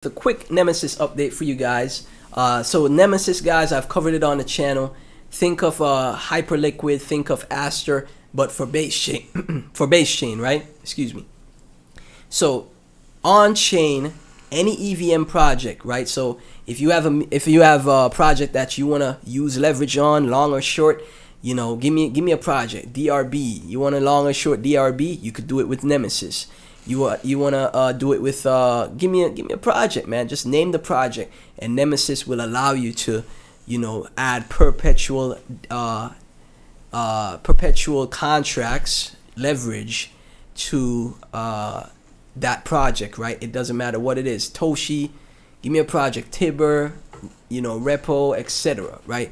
The quick Nemesis update for you guys. So Nemesis, guys, I've covered it on the channel. Think of Hyperliquid, think of Aster, but for base chain, right? Excuse me. So on chain, any EVM project, right? So if you have a project that you wanna use leverage on, long or short, you know, give me a project, DRB. You want a long or short DRB? You could do it with Nemesis. You wanna do it with give me a project, man. Just name the project, and Nemesis will allow you to, you know, add perpetual contracts leverage to that project, right? It doesn't matter what it is. Toshi, give me a project. Tibber, you know, Repo, etc. Right?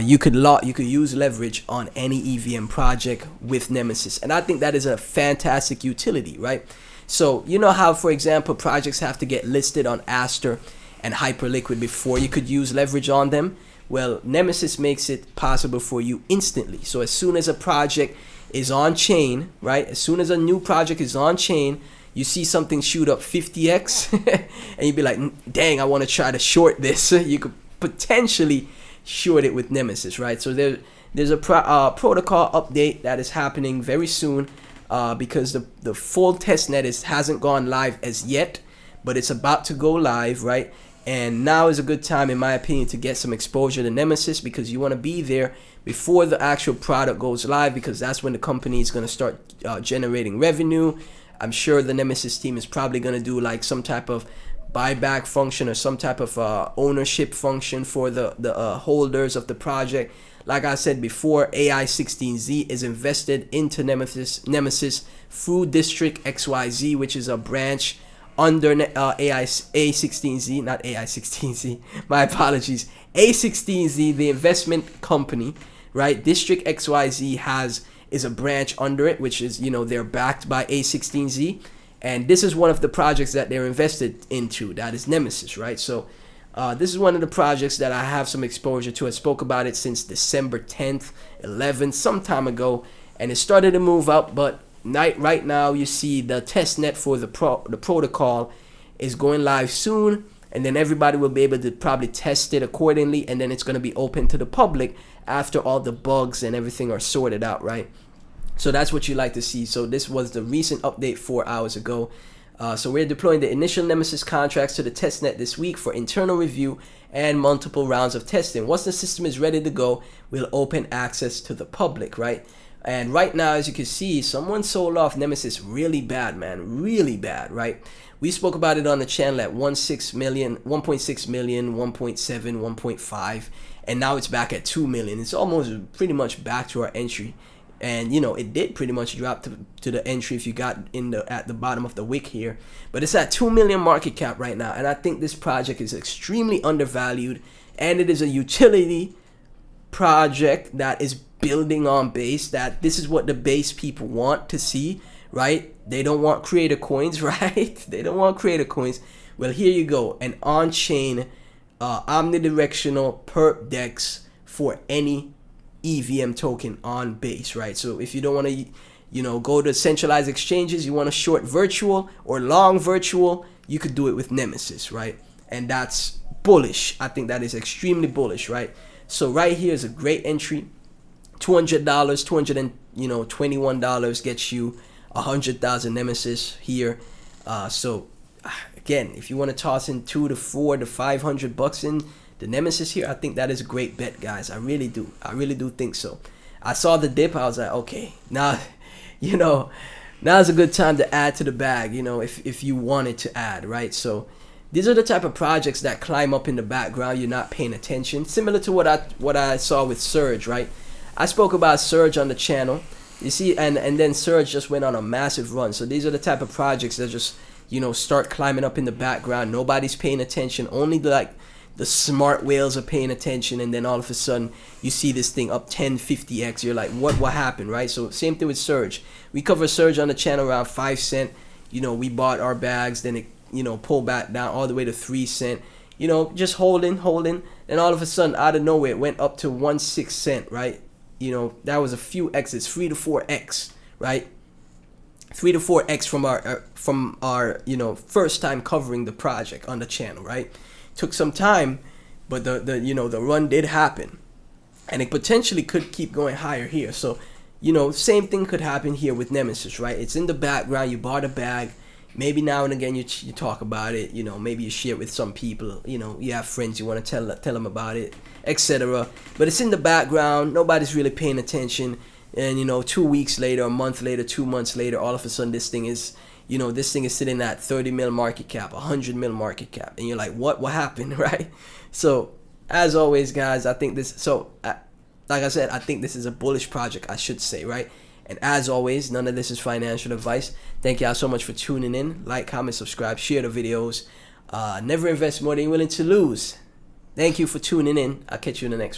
You could use leverage on any EVM project with Nemesis, and I think that is a fantastic utility, right? So you know how, for example, projects have to get listed on Aster and Hyperliquid before you could use leverage on them. Well, Nemesis makes it possible for you instantly. So as soon as a project is on chain, right? As soon as a new project is on chain, you see something shoot up 50x, and you'd be like, "Dang, I want to try to short this." You could potentially short it with Nemesis, right? So there's a protocol update that is happening very soon, because the full testnet hasn't gone live as yet, but it's about to go live, right? And now is a good time, in my opinion, to get some exposure to Nemesis, because you want to be there before the actual product goes live, because that's when the company is going to start generating revenue. I'm sure the Nemesis team is probably going to do like some type of buyback function or some type of ownership function for the holders of the project. Like I said before, AI16Z is invested into Nemesis through District XYZ, which is a branch under A16Z, not AI16Z, my apologies, A16Z, the investment company, right? District XYZ is a branch under it, which is, you know, they're backed by A16Z. And this is one of the projects that they're invested into. That is Nemesis, right? So this is one of the projects that I have some exposure to. I spoke about it since December 10th, 11th, some time ago. And it started to move up. But right now, you see the testnet for the protocol is going live soon. And then everybody will be able to probably test it accordingly. And then it's going to be open to the public after all the bugs and everything are sorted out, right? So that's what you like to see. So this was the recent update 4 hours ago. So we're deploying the initial Nemesis contracts to the testnet this week for internal review and multiple rounds of testing. Once the system is ready to go, we'll open access to the public, right? And right now, as you can see, someone sold off Nemesis really bad, man. Really bad, right? We spoke about it on the channel at 1.6 million, 1.7, 1.5, and now it's back at 2 million. It's almost pretty much back to our entry. And you know, it did pretty much drop to the entry if you got at the bottom of the wick here, but it's at 2 million market cap right now. And I think this project is extremely undervalued, and it is a utility project that is building on base. That this is what the base people want to see, right? They don't want creator coins, right? They don't want creator coins. Well, here you go, an on-chain omnidirectional perp dex for any EVM token on base, right? So if you don't want to, you know, go to centralized exchanges, you want to short virtual or long virtual, you could do it with Nemesis, right? And that's bullish. I think that is extremely bullish, right? So right here is a great entry. $200, $21 gets you 100,000 Nemesis here. So again, if you want to toss in $200 to $400 to $500 in the Nemesis here, I think that is a great bet, guys. I really do think so. I saw the dip, I was like, okay, now, you know, now's a good time to add to the bag, you know, if you wanted to add, right? So these are the type of projects that climb up in the background, you're not paying attention. Similar to what I saw with Surge, right? I spoke about Surge on the channel, you see, and then Surge just went on a massive run. So these are the type of projects that just, you know, start climbing up in the background. Nobody's paying attention, only the smart whales are paying attention, and then all of a sudden you see this thing up 10-50x. You're like, what happened, right? So same thing with Surge. We cover Surge on the channel around 5 cent. You know, we bought our bags, then it, you know, pulled back down all the way to 3 cent. You know, just holding, and all of a sudden out of nowhere it went up to 1.6 cent, right? You know, that was a few x's, 3 to 4x, right? 3 to 4x from our you know, first time covering the project on the channel, right? Took some time, but the you know, the run did happen, and it potentially could keep going higher here. So, you know, same thing could happen here with Nemesis, right? It's in the background. You bought a bag. Maybe now and again you talk about it. You know, maybe you share it with some people. You know, you have friends, you want to tell them about it, etc. But it's in the background. Nobody's really paying attention. And you know, 2 weeks later, a month later, 2 months later, all of a sudden this thing is, you know, this thing is sitting at 30 mil market cap, 100 mil market cap, and you're like, what happened? Right? So as always, guys, I think this, like I said, I think this is a bullish project, I should say, right? And as always, none of this is financial advice. Thank y'all so much for tuning in. Like, comment, subscribe, share the videos. Never invest more than you're willing to lose. Thank you for tuning in. I'll catch you in the next one.